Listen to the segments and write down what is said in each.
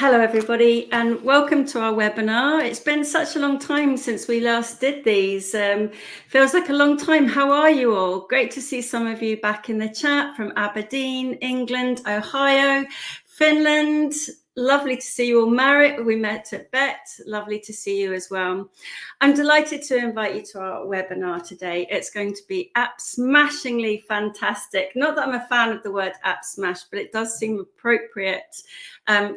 Hello, everybody, and welcome to our webinar. It's been such a long time since we last did these. Feels like a long time. How are you all? Great to see some of you back in the chat from Aberdeen, England, Ohio, Finland. Lovely to see you all. Marit, we met at BETT. Lovely to see you as well. I'm delighted to invite you to our webinar today. It's going to be app smashingly fantastic. Not that I'm a fan of the word app smash, but it does seem appropriate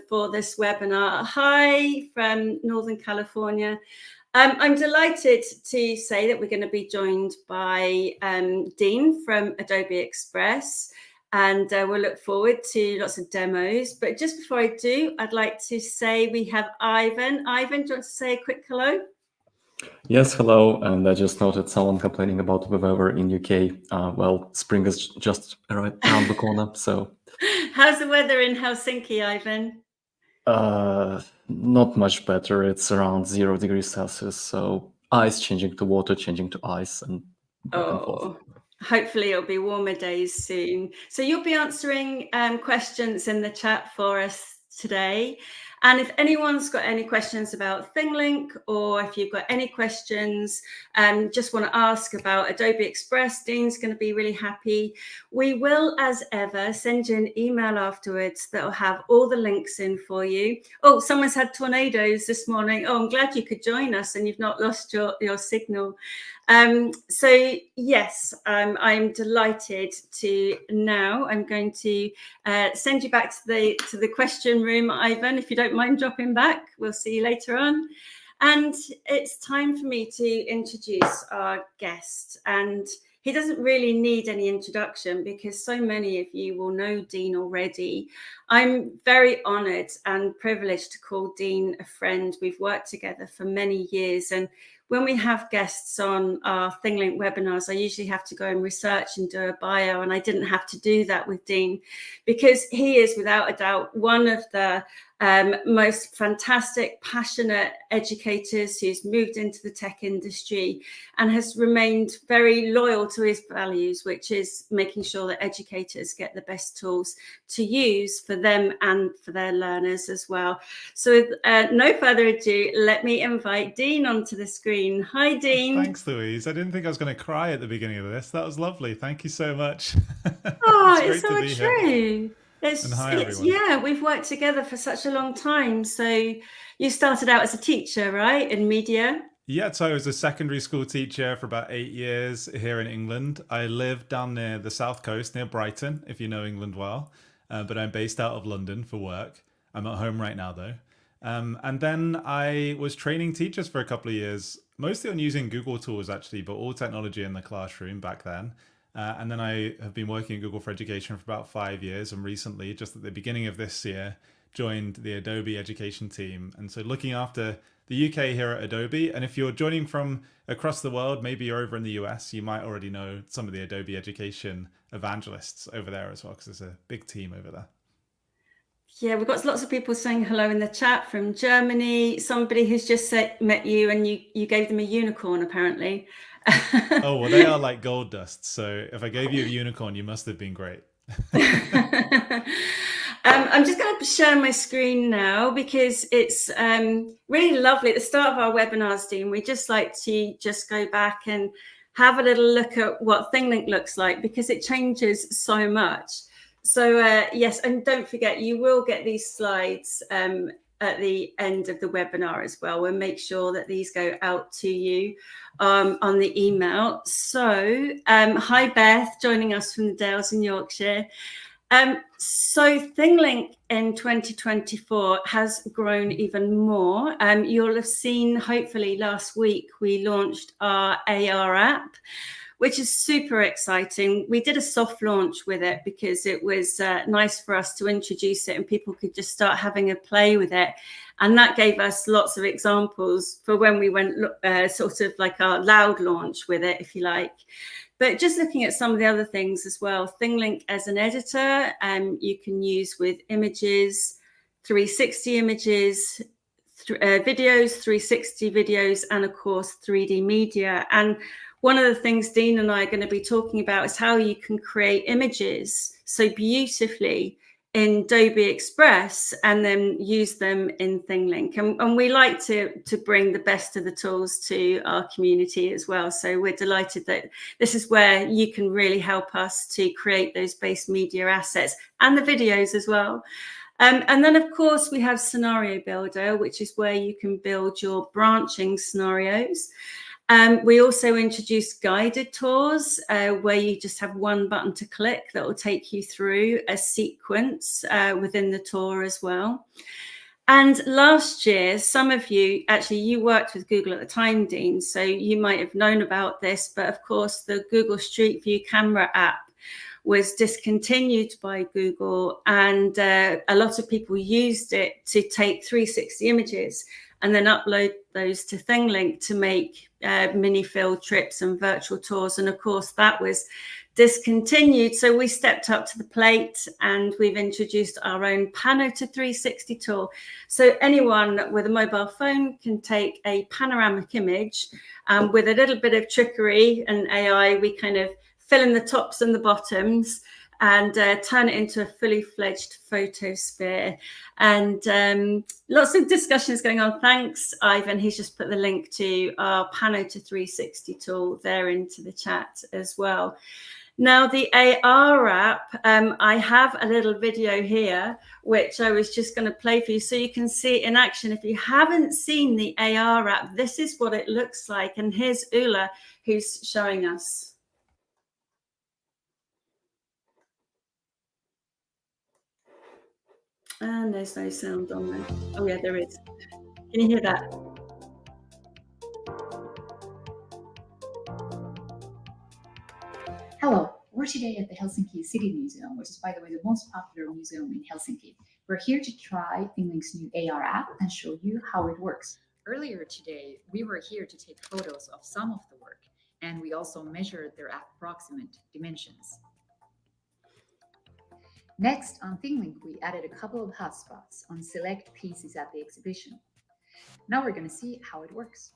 for this webinar. Hi from Northern California. I'm delighted to say that we're going to be joined by Dean from Adobe Express, and we'll look forward to lots of demos. But just before I do, I'd like to say we have Ivan. Ivan, do you want to say a quick hello? Yes, hello. And I just noted someone complaining about the weather in UK. Well, spring is just around the corner, so. How's the weather in Helsinki, Ivan? Not much better. It's around 0 degrees Celsius, so ice changing to water, changing to ice, and back and forth. Hopefully it'll be warmer days soon. So you'll be answering questions in the chat for us today. And if anyone's got any questions about ThingLink, or if you've got any questions, just want to ask about Adobe Express, Dean's going to be really happy. We will, as ever, send you an email afterwards that will have all the links in for you. Oh, someone's had tornadoes this morning. Oh, I'm glad you could join us and you've not lost your signal. So yes, I'm delighted to now. I'm going to send you back to the question room, Ivan, if you don't mind dropping back. We'll see you later on. And it's time for me to introduce our guest. And he doesn't really need any introduction because so many of you will know Dean already. I'm very honoured and privileged to call Dean a friend. We've worked together for many years, and when we have guests on our ThingLink webinars, I usually have to go and research and do a bio, and I didn't have to do that with Dean because he is without a doubt one of the most fantastic, passionate educators who's moved into the tech industry and has remained very loyal to his values, which is making sure that educators get the best tools to use for them and for their learners as well. So with no further ado, let me invite Dean onto the screen. Hi, Dean. Thanks, Louise. I didn't think I was going to cry at the beginning of this. That was lovely. Thank you so much. Oh, it's so true. And hi, everyone. Yeah, we've worked together for such a long time. So you started out as a teacher, right, in media? Yeah, so I was a secondary school teacher for about 8 years here in England. I live down near the south coast, near Brighton, if you know England well. But I'm based out of London for work. I'm at home right now, though. And then I was training teachers for a couple of years, mostly on using Google tools, actually, but all technology in the classroom back then. And then I have been working at Google for Education for about 5 years, and recently, just at the beginning of this year, joined the Adobe Education team. And so looking after the UK here at Adobe. And if you're joining from across the world, maybe you're over in the US, you might already know some of the Adobe Education evangelists over there as well, because there's a big team over there. Yeah, we've got lots of people saying hello in the chat from Germany. Somebody who's just met you and you gave them a unicorn, apparently. Oh, well, they are like gold dust. So if I gave you a unicorn, you must have been great. I'm just going to share my screen now because it's really lovely. At the start of our webinars, Dean, we just like to just go back and have a little look at what ThingLink looks like because it changes so much. So yes, and don't forget, you will get these slides at the end of the webinar as well. We'll make sure that these go out to you on the email. So hi, Beth, joining us from the Dales in Yorkshire. So ThingLink in 2024 has grown even more. You'll have seen, hopefully last week, we launched our AR app, which is super exciting. We did a soft launch with it because it was nice for us to introduce it and people could just start having a play with it. And that gave us lots of examples for when we went sort of like our loud launch with it, if you like. But just looking at some of the other things as well, ThingLink as an editor, you can use with images, 360 images, videos, 360 videos, and of course, 3D media. And one of the things Dean and I are going to be talking about is how you can create images so beautifully in Adobe Express and then use them in ThingLink. And we like to bring the best of the tools to our community as well. So we're delighted that this is where you can really help us to create those base media assets and the videos as well. And then, of course, we have Scenario Builder, which is where you can build your branching scenarios. We also introduced guided tours where you just have one button to click that will take you through a sequence within the tour as well. And last year, some of you, actually, you worked with Google at the time, Dean, so you might have known about this, but of course, the Google Street View camera app was discontinued by Google, and a lot of people used it to take 360 images and then upload those to ThingLink to make mini field trips and virtual tours. And of course, that was discontinued. So we stepped up to the plate and we've introduced our own Pano to 360 tool. So anyone with a mobile phone can take a panoramic image with a little bit of trickery and AI. We kind of fill in the tops and the bottoms and turn it into a fully fledged photosphere. And lots of discussions going on. Thanks, Ivan. He's just put the link to our Pano to 360 tool there into the chat as well. Now, the AR app, I have a little video here, which I was just going to play for you so you can see it in action. If you haven't seen the AR app, this is what it looks like. And here's Ula, who's showing us. And there's no sound on there. Oh, yeah, there is. Can you hear that? Hello, we're today at the Helsinki City Museum, which is, by the way, the most popular museum in Helsinki. We're here to try ThingLink's new AR app and show you how it works. Earlier today, we were here to take photos of some of the work, and we also measured their approximate dimensions. Next, on ThingLink, we added a couple of hotspots on select pieces at the exhibition. Now we're going to see how it works.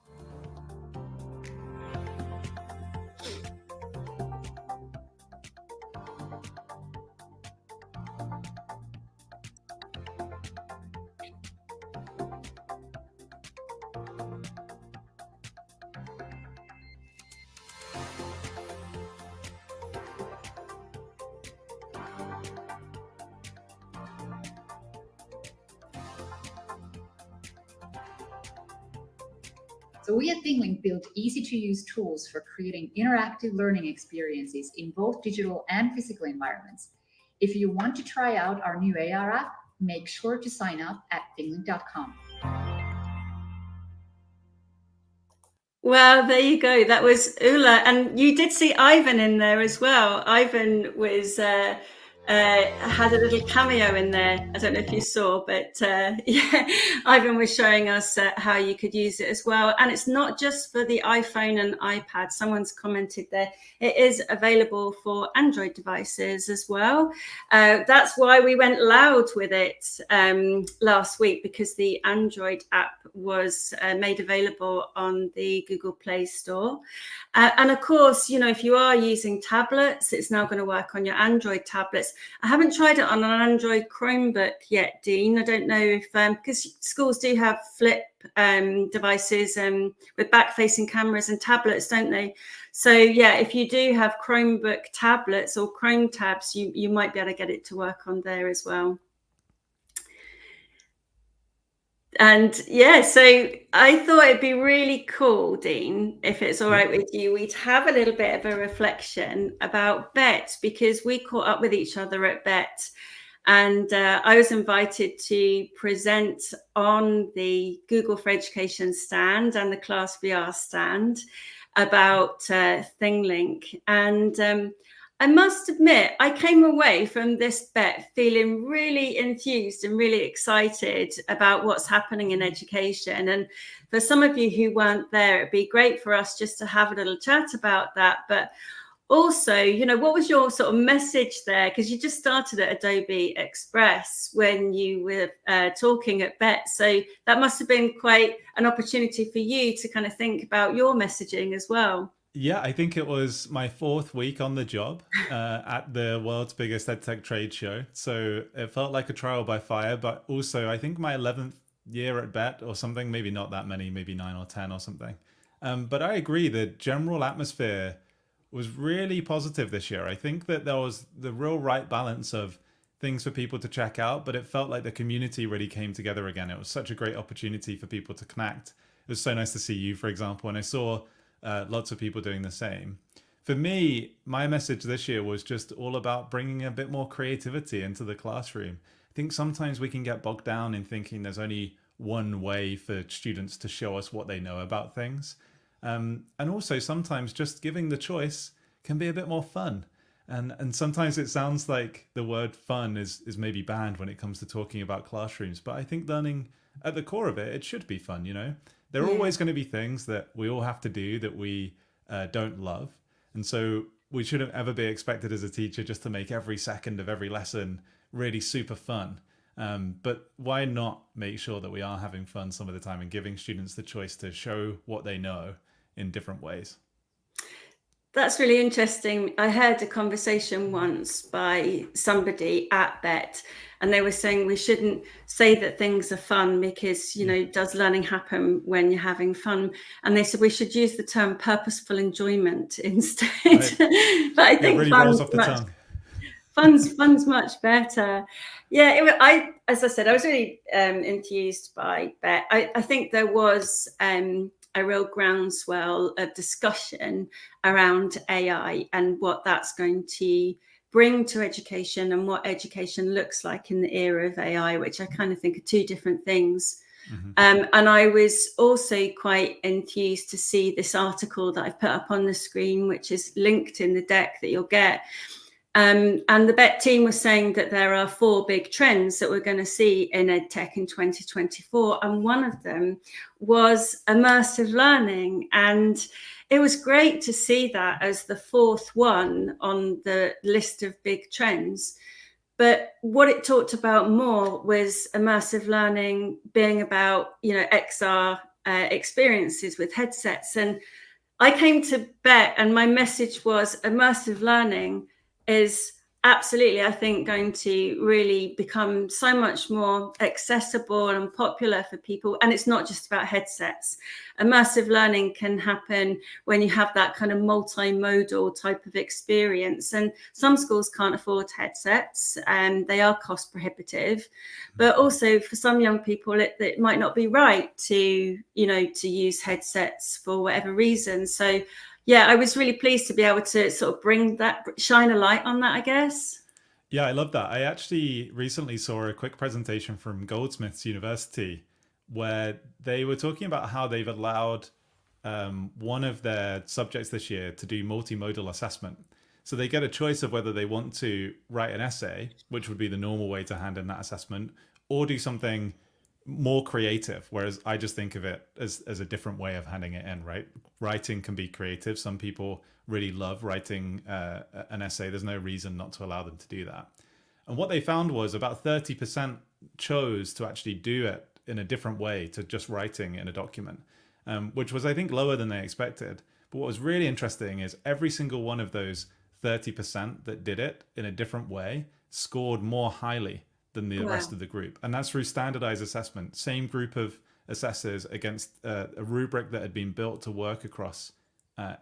So we at ThingLink built easy-to-use tools for creating interactive learning experiences in both digital and physical environments. If you want to try out our new AR app, make sure to sign up at thinglink.com. Well, there you go. That was Ula. And you did see Ivan in there as well. Ivan was had a little cameo in there. I don't know if you saw, but yeah, Ivan was showing us how you could use it as well. And it's not just for the iPhone and iPad. Someone's commented there. It is available for Android devices as well. That's why we went loud with it last week, because the Android app was made available on the Google Play Store. And of course, you know, if you are using tablets, it's now going to work on your Android tablets. I haven't tried it on an Android Chromebook yet, Dean. I don't know if, because schools do have flip devices with back-facing cameras and tablets, don't they? So yeah, if you do have Chromebook tablets or Chrome tabs, you might be able to get it to work on there as well. And yeah, so I thought it'd be really cool, Dean, if it's all right with you, we'd have a little bit of a reflection about BETT, because we caught up with each other at BETT, and I was invited to present on the Google for Education stand and the Class VR stand about ThingLink. And I must admit, I came away from this BETT feeling really enthused and really excited about what's happening in education. And for some of you who weren't there, it'd be great for us just to have a little chat about that. But also, you know, what was your sort of message there? Because you just started at Adobe Express when you were talking at BETT. So that must have been quite an opportunity for you to kind of think about your messaging as well. Yeah, I think it was my 4th week on the job at the world's biggest EdTech trade show. So it felt like a trial by fire, but also I think my 11th year at BETT or something, maybe not that many, maybe 9 or 10 or something. But I agree, the general atmosphere was really positive this year. I think that there was the real right balance of things for people to check out, but it felt like the community really came together again. It was such a great opportunity for people to connect. It was so nice to see you, for example, and I saw lots of people doing the same. For me, my message this year was just all about bringing a bit more creativity into the classroom. I think sometimes we can get bogged down in thinking there's only one way for students to show us what they know about things. And also sometimes just giving the choice can be a bit more fun. And sometimes it sounds like the word fun is maybe banned when it comes to talking about classrooms. But I think learning at the core of it, it should be fun, you know? There are always going to be things that we all have to do that we don't love. And so we shouldn't ever be expected as a teacher just to make every second of every lesson really super fun. But why not make sure that we are having fun some of the time and giving students the choice to show what they know in different ways? That's really interesting. I heard a conversation once by somebody at BETT, and they were saying we shouldn't say that things are fun because, you know, does learning happen when you're having fun? And they said we should use the term purposeful enjoyment instead. Right. But I Yeah, it think really rolls off the tongue. fun's much better. Yeah, as I said, I was really enthused by BETT. I think there was a real groundswell of discussion around AI and what that's going to bring to education and what education looks like in the era of AI, which I kind of think are two different things. And I was also quite enthused to see this article that I've put up on the screen, which is linked in the deck that you'll get. And the BETT team was saying that there are 4 big trends that we're going to see in EdTech in 2024. And one of them was immersive learning. And it was great to see that as the 4th one on the list of big trends. But what it talked about more was immersive learning being about, you know, XR experiences with headsets. And I came to BETT and my message was immersive learning is absolutely, I think, going to really become so much more accessible and popular for people. And it's not just about headsets. Immersive learning can happen when you have that kind of multimodal type of experience. And some schools can't afford headsets and they are cost prohibitive. But also for some young people, it might not be right to, you know, to use headsets for whatever reason. So yeah, I was really pleased to be able to sort of shine a light on that, I guess. Yeah, I love that. I actually recently saw a quick presentation from Goldsmiths University where they were talking about how they've allowed one of their subjects this year to do multimodal assessment. So they get a choice of whether they want to write an essay, which would be the normal way to hand in that assessment, or do something more creative, whereas I just think of it as a different way of handing it in, right? Writing can be creative. Some people really love writing an essay. There's no reason not to allow them to do that. And what they found was about 30% chose to actually do it in a different way to just writing in a document, which was, I think, lower than they expected. But what was really interesting is every single one of those 30% that did it in a different way scored more highly than the rest of the group. And that's through standardized assessment. Same group of assessors against a rubric that had been built to work across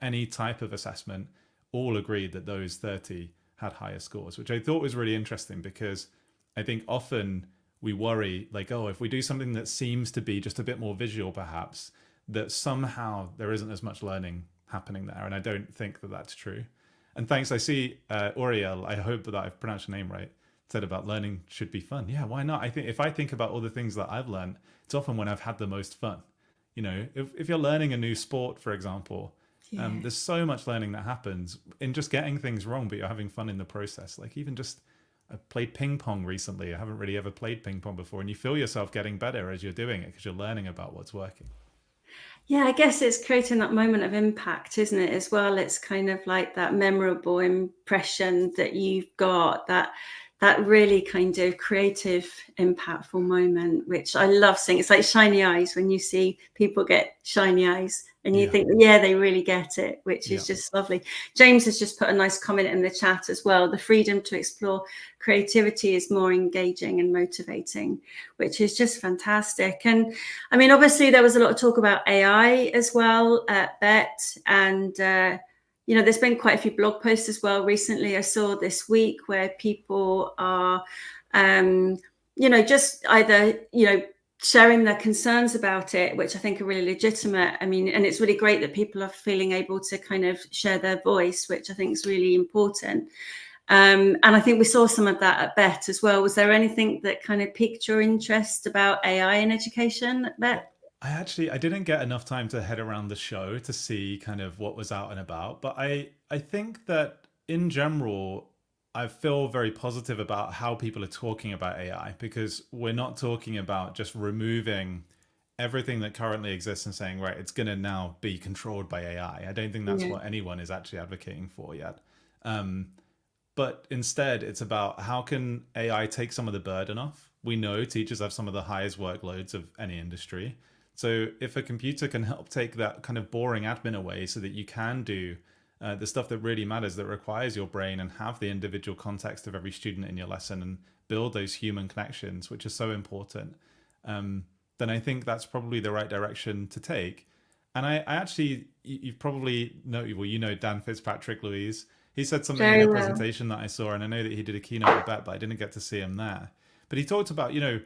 any type of assessment, all agreed that those 30 had higher scores, which I thought was really interesting because I think often we worry like, oh, if we do something that seems to be just a bit more visual, perhaps, that somehow there isn't as much learning happening there. And I don't think that that's true. And thanks. I see Uriel, I hope that I've pronounced your name right, said about learning should be fun. Yeah, why not? I think if I think about all the things that I've learned, it's often when I've had the most fun. You know, if you're learning a new sport, for example, there's so much learning that happens in just getting things wrong, but you're having fun in the process. Like even just, I played ping pong recently. I haven't really ever played ping pong before. And you feel yourself getting better as you're doing it because you're learning about what's working. Yeah, I guess it's creating that moment of impact, isn't it, as well? It's kind of like that memorable impression that you've got, that that really kind of creative, impactful moment, which I love seeing. It's like shiny eyes when you see people get shiny eyes and you think, yeah, they really get it, which is just lovely. James has just put a nice comment in the chat as well. The freedom to explore creativity is more engaging and motivating, which is just fantastic. And I mean, obviously there was a lot of talk about AI as well at BETT, and you know, there's been quite a few blog posts as well recently. I saw this week where people are, you know, just either, you know, sharing their concerns about it, which I think are really legitimate. I mean, and it's really great that people are feeling able to kind of share their voice, which I think is really important. And I think we saw some of that at BETT as well. Was there anything that kind of piqued your interest about AI in education at BETT? I didn't get enough time to head around the show to see kind of what was out and about, but I think that in general, I feel very positive about how people are talking about AI, because we're not talking about just removing everything that currently exists and saying, right, it's going to now be controlled by AI. I don't think that's what anyone is actually advocating for yet. But instead, it's about how can AI take some of the burden off? We know teachers have some of the highest workloads of any industry. So if a computer can help take that kind of boring admin away so that you can do the stuff that really matters, that requires your brain, and have the individual context of every student in your lesson and build those human connections, which is so important, then I think that's probably the right direction to take. And I actually, you've probably know, well, you know Dan Fitzpatrick, Louise. He said something in a presentation that I saw, and I know that he did a keynote at BETT, but I didn't get to see him there. But he talked about, you know,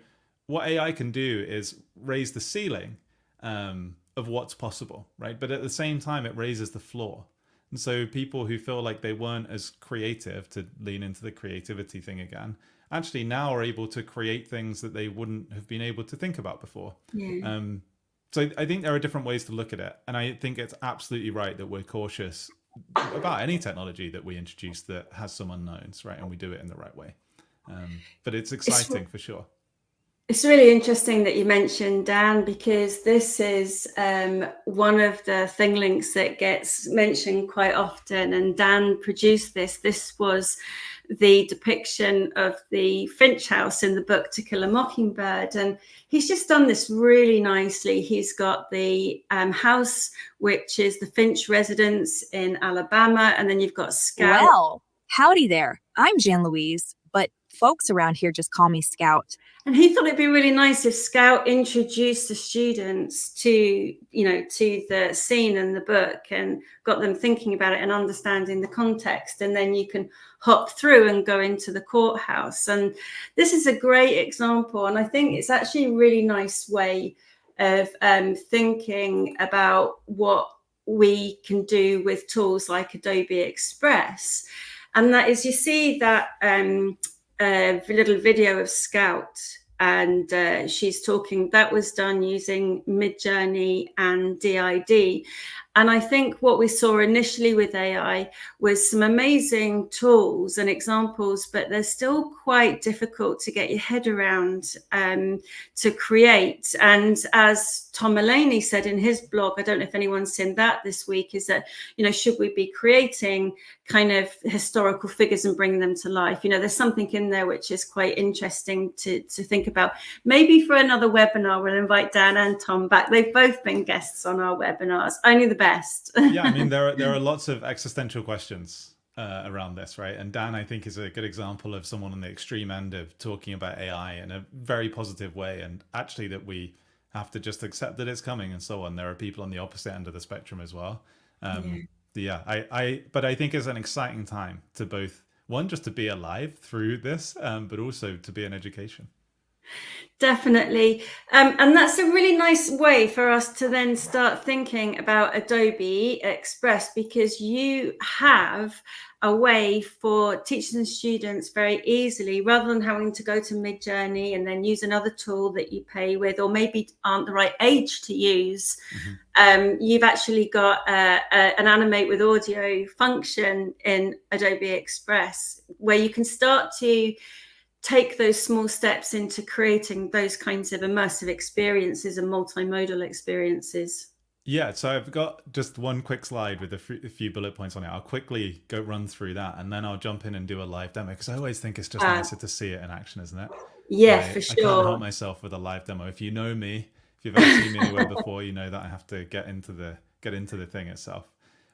what AI can do is raise the ceiling of what's possible, right? But at the same time, it raises the floor. And so people who feel like they weren't as creative, to lean into the creativity thing again, actually now are able to create things that they wouldn't have been able to think about before. So I think there are different ways to look at it. And I think it's absolutely right that we're cautious about any technology that we introduce that has some unknowns, right? And we do it in the right way. But it's exciting for sure. It's really interesting that you mentioned Dan, because this is one of the ThingLinks that gets mentioned quite often, and Dan produced this. This was the depiction of the Finch house in the book To Kill a Mockingbird, and he's just done this really nicely. He's got the house, which is the Finch residence in Alabama, and then you've got Scout. Well, howdy there. I'm Jan Louise, but folks around here just call me Scout. And he thought it'd be really nice if Scout introduced the students to, you know, to the scene and the book, and got them thinking about it and understanding the context. And then you can hop through and go into the courthouse. And this is a great example. And I think it's actually a really nice way of thinking about what we can do with tools like Adobe Express. And that is, you see that little video of Scout, and she's talking, that was done using Midjourney and DID. And I think what we saw initially with AI was some amazing tools and examples, but they're still quite difficult to get your head around to create. And as Tom Mulaney said in his blog, I don't know if anyone's seen that this week, is that, you know, should we be creating kind of historical figures and bringing them to life? You know, there's something in there which is quite interesting to think about. Maybe for another webinar, we'll invite Dan and Tom back. They've both been guests on our webinars. Only the best. Yeah, I mean, there are lots of existential questions around this, right? And Dan, I think, is a good example of someone on the extreme end of talking about AI in a very positive way, and actually that we have to just accept that it's coming and so on. There are people on the opposite end of the spectrum as well. But I think it's an exciting time to both, one, just to be alive through this, but also to be in education. Definitely. And that's a really nice way for us to then start thinking about Adobe Express, because you have a way for teachers and students very easily, rather than having to go to Midjourney and then use another tool that you pay with, or maybe aren't the right age to use. You've actually got an animate with audio function in Adobe Express, where you can start to take those small steps into creating those kinds of immersive experiences and multimodal experiences. Yeah, so I've got just one quick slide with a few bullet points on it. I'll quickly go run through that, and then I'll jump in and do a live demo, because I always think it's just nicer to see it in action, isn't it? Yeah, for I can't help sure. myself with a live demo. If you know me, if you've ever seen me anywhere before, you know that I have to get into the thing itself.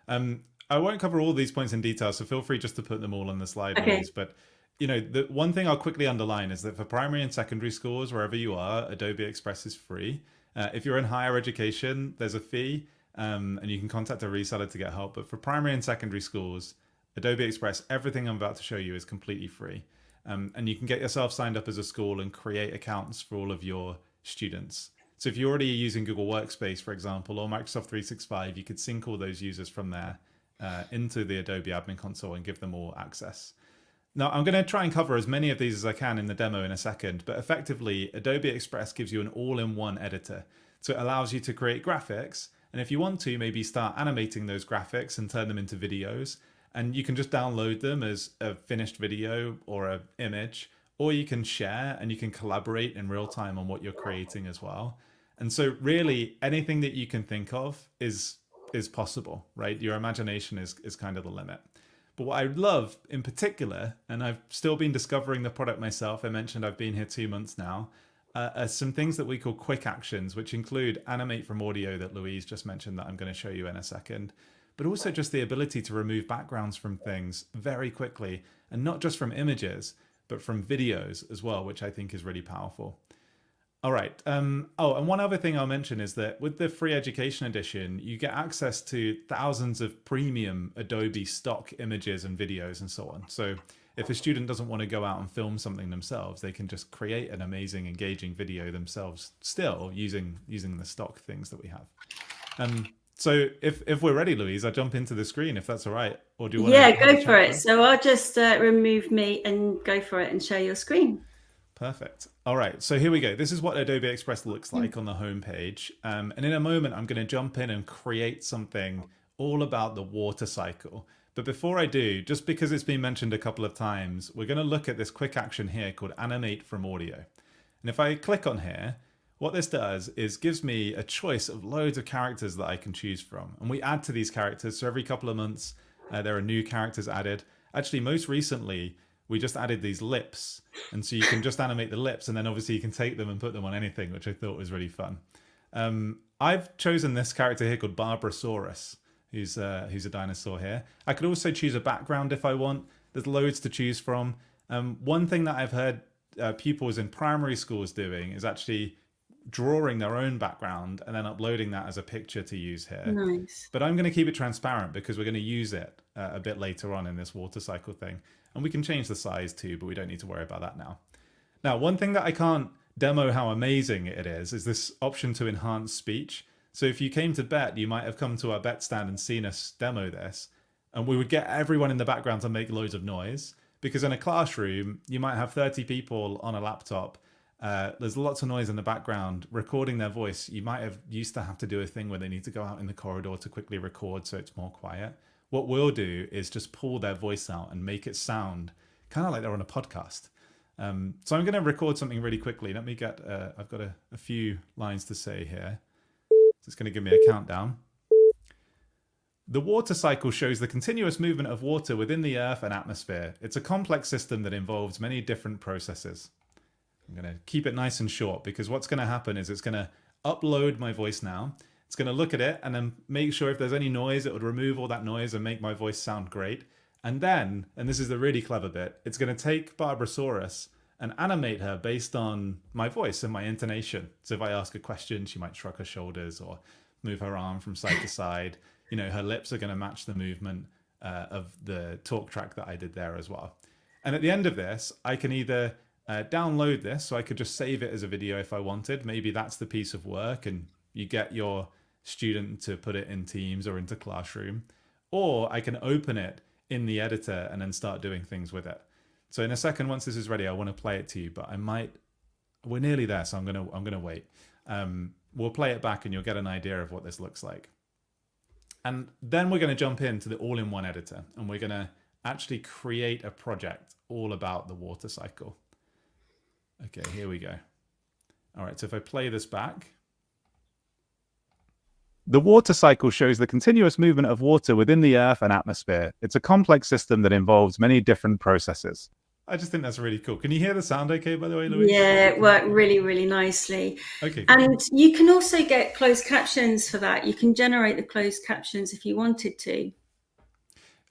I won't cover all these points in detail, so feel free just to put them all on the slide, Okay. Louise. But the one thing I'll quickly underline is that for primary and secondary schools, wherever you are, Adobe Express is free. If you're in higher education, there's a fee, and you can contact a reseller to get help. But for primary and secondary schools, Adobe Express, everything I'm about to show you is completely free. And you can get yourself signed up as a school and create accounts for all of your students. So if you're already using Google Workspace, for example, or Microsoft 365, you could sync all those users from there into the Adobe Admin Console and give them all access. Now, I'm going to try and cover as many of these as I can in the demo in a second, but effectively, Adobe Express gives you an all-in-one editor. So it allows you to create graphics, and if you want to, maybe start animating those graphics and turn them into videos. And you can just download them as a finished video or an image, or you can share and you can collaborate in real time on what you're creating as well. And so really anything that you can think of is possible, right? Your imagination is kind of the limit. But what I love in particular, and I've still been discovering the product myself, I mentioned I've been here 2 months now, are some things that we call quick actions, which include animate from audio that Louise just mentioned that I'm going to show you in a second, but also just the ability to remove backgrounds from things very quickly, and not just from images, but from videos as well, which I think is really powerful. All right. And one other thing I'll mention is that with the free education edition, you get access to thousands of premium Adobe stock images and videos and so on. So if a student doesn't want to go out and film something themselves, they can just create an amazing, engaging video themselves, still using the stock things that we have. So if we're ready, Louise, I'll jump into the screen if that's all right. Or do you want to have go a for chat it. So I'll just remove me and go for it and share your screen. Perfect. All right, so here we go. This is what Adobe Express looks like on the home page. And in a moment, I'm going to jump in and create something all about the water cycle. But before I do, just because it's been mentioned a couple of times, we're going to look at this quick action here called Animate from Audio. And if I click on here, what this does is gives me a choice of loads of characters that I can choose from. And we add to these characters. So every couple of months, there are new characters added. Actually, most recently, we just added these lips. And so you can just animate the lips, and then obviously you can take them and put them on anything, which I thought was really fun. I've chosen this character here called Barbarasaurus, who's a dinosaur here. I could also choose a background if I want. There's loads to choose from. One thing that I've heard pupils in primary schools doing is actually drawing their own background and then uploading that as a picture to use here. Nice. But I'm going to keep it transparent because we're going to use it a bit later on in this water cycle thing. And we can change the size too, but we don't need to worry about that now. Now, one thing that I can't demo how amazing it is this option to enhance speech. So if you came to BETT, you might have come to our BETT stand and seen us demo this. And we would get everyone in the background to make loads of noise. Because in a classroom, you might have 30 people on a laptop. There's lots of noise in the background recording their voice. You might have used to have to do a thing where they need to go out in the corridor to quickly record so it's more quiet. What we'll do is just pull their voice out and make it sound kind of like they're on a podcast. So I'm going to record something really quickly. Let me get, I've got a few lines to say here. So it's going to give me a countdown. The water cycle shows the continuous movement of water within the earth and atmosphere. It's a complex system that involves many different processes. I'm going to keep it nice and short because what's going to happen is it's going to upload my voice now. It's going to look at it and then make sure if there's any noise, it would remove all that noise and make my voice sound great. And then, and this is the really clever bit, it's going to take Barbarasaurus and animate her based on my voice and my intonation. So if I ask a question, she might shrug her shoulders or move her arm from side to side. You know, her lips are going to match the movement of the talk track that I did there as well. And at the end of this, I can either download this, so I could just save it as a video if I wanted. Maybe that's the piece of work and you get your student to put it in Teams or into Classroom. Or I can open it in the editor and then start doing things with it. So in a second, once this is ready, I want to play it to you, but we're nearly there, so I'm gonna wait. We'll play it back and you'll get an idea of what this looks like. And then we're going to jump into the all-in-one editor and we're going to actually create a project all about the water cycle. Okay, here we go. All right, so if I play this back, The water cycle shows the continuous movement of water within the Earth and atmosphere. It's a complex system that involves many different processes. I just think that's really cool. Can you hear the sound okay, by the way, Louise? Yeah, it worked really, really nicely. Okay, cool. And you can also get closed captions for that. You can generate the closed captions if you wanted to.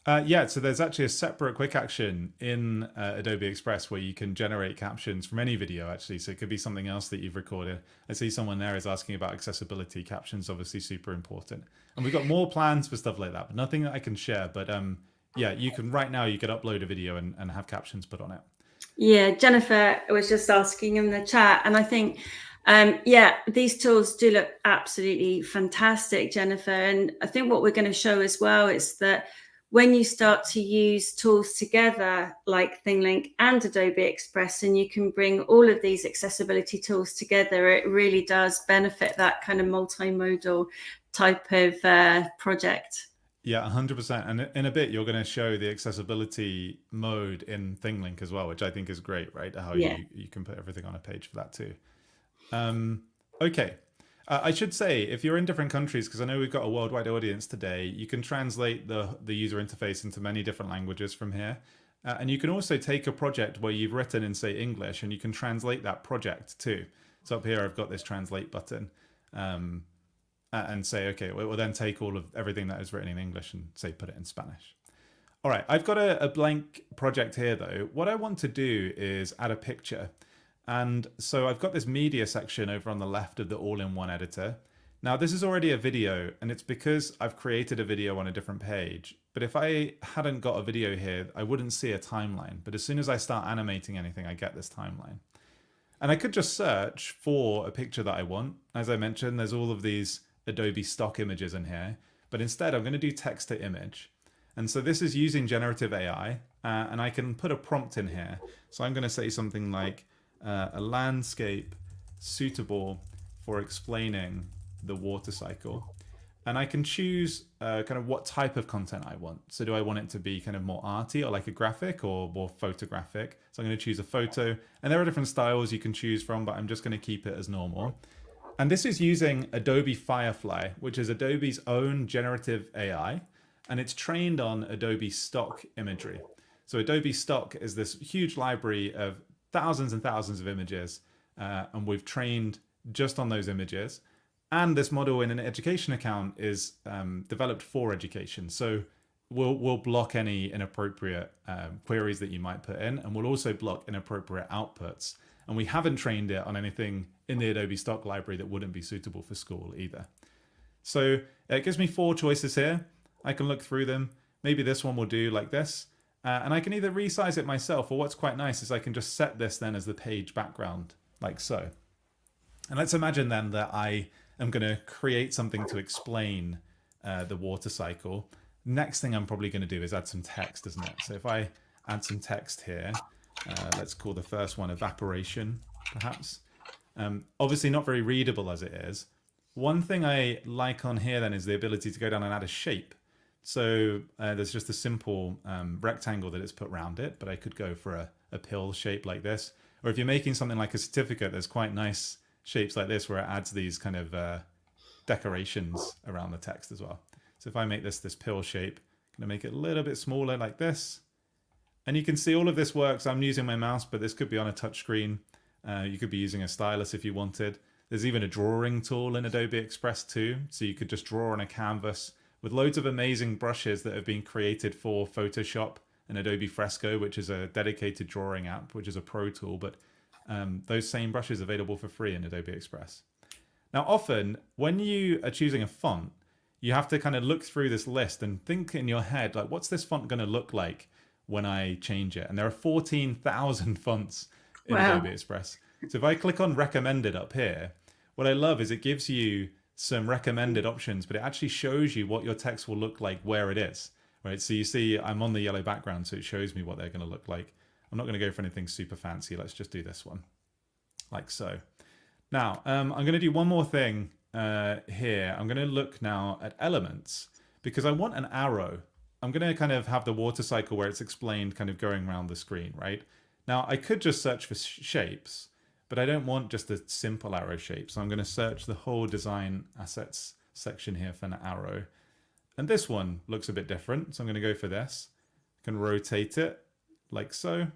Yeah, so there's actually a separate quick action in Adobe Express where you can generate captions from any video, actually. So it could be something else that you've recorded. I see someone there is asking about accessibility. Captions, obviously super important. And we've got more plans for stuff like that, but nothing that I can share. But yeah, you can right now, you could upload a video and have captions put on it. Yeah, Jennifer was just asking in the chat, and I think, yeah, these tools do look absolutely fantastic, Jennifer. And I think what we're going to show as well is that when you start to use tools together like ThingLink and Adobe Express, and you can bring all of these accessibility tools together, it really does benefit that kind of multimodal type of project. Yeah, 100%. And in a bit, you're going to show the accessibility mode in ThingLink as well, which I think is great, right? How you can put everything on a page for that too. Okay. I should say, if you're in different countries, because I know we've got a worldwide audience today, you can translate the user interface into many different languages from here. And you can also take a project where you've written in, say, English, and you can translate that project too. So up here, I've got this translate button. And say, okay, we'll then take all of everything that is written in English and say, put it in Spanish. All right, I've got a blank project here though. What I want to do is add a picture. And so I've got this media section over on the left of the all-in-one editor. Now this is already a video, and it's because I've created a video on a different page. But if I hadn't got a video here, I wouldn't see a timeline. But as soon as I start animating anything, I get this timeline. And I could just search for a picture that I want. As I mentioned, there's all of these Adobe stock images in here, but instead I'm going to do text to image. And so this is using generative AI, and I can put a prompt in here. So I'm going to say something like a landscape suitable for explaining the water cycle. And I can choose kind of what type of content I want. So do I want it to be kind of more arty or like a graphic or more photographic? So I'm going to choose a photo, and there are different styles you can choose from, but I'm just going to keep it as normal. And this is using Adobe Firefly, which is Adobe's own generative AI, and it's trained on Adobe stock imagery. So Adobe stock is this huge library of thousands and thousands of images, and we've trained just on those images. And this model in an education account is developed for education. So we'll block any inappropriate queries that you might put in, and we'll also block inappropriate outputs. And we haven't trained it on anything in the Adobe stock library that wouldn't be suitable for school either. So it gives me 4 choices here. I can look through them. Maybe this one will do like this. And I can either resize it myself, or what's quite nice is I can just set this then as the page background, like so. And let's imagine then that I am going to create something to explain the water cycle. Next thing I'm probably going to do is add some text, isn't it? So if I add some text here, let's call the first one evaporation, perhaps. Obviously not very readable as it is. One thing I like on here then is the ability to go down and add a shape. So there's just a simple rectangle that it's put around it, but I could go for a pill shape like this. Or if you're making something like a certificate, there's quite nice shapes like this where it adds these kind of decorations around the text as well. So if I make this pill shape, I'm going to make it a little bit smaller like this. And you can see all of this works. I'm using my mouse, but this could be on a touch screen. You could be using a stylus if you wanted. There's even a drawing tool in Adobe Express too. So you could just draw on a canvas with loads of amazing brushes that have been created for Photoshop and Adobe Fresco, which is a dedicated drawing app, which is a pro tool. But those same brushes are available for free in Adobe Express. Now, often when you are choosing a font, you have to kind of look through this list and think in your head, like, what's this font going to look like when I change it? And there are 14,000 fonts in Adobe Express. So if I click on recommended up here, what I love is it gives you some recommended options, but it actually shows you what your text will look like where it is, right? So you see I'm on the yellow background, so it shows me what they're going to look like. I'm not going to go for anything super fancy. Let's just do this one, like so. Now, I'm going to do one more thing here. I'm going to look now at elements because I want an arrow. I'm going to kind of have the water cycle where it's explained kind of going around the screen, right? Now, I could just search for shapes, but I don't want just a simple arrow shape. So I'm going to search the whole design assets section here for an arrow. And this one looks a bit different, so I'm going to go for this. I can rotate it like so,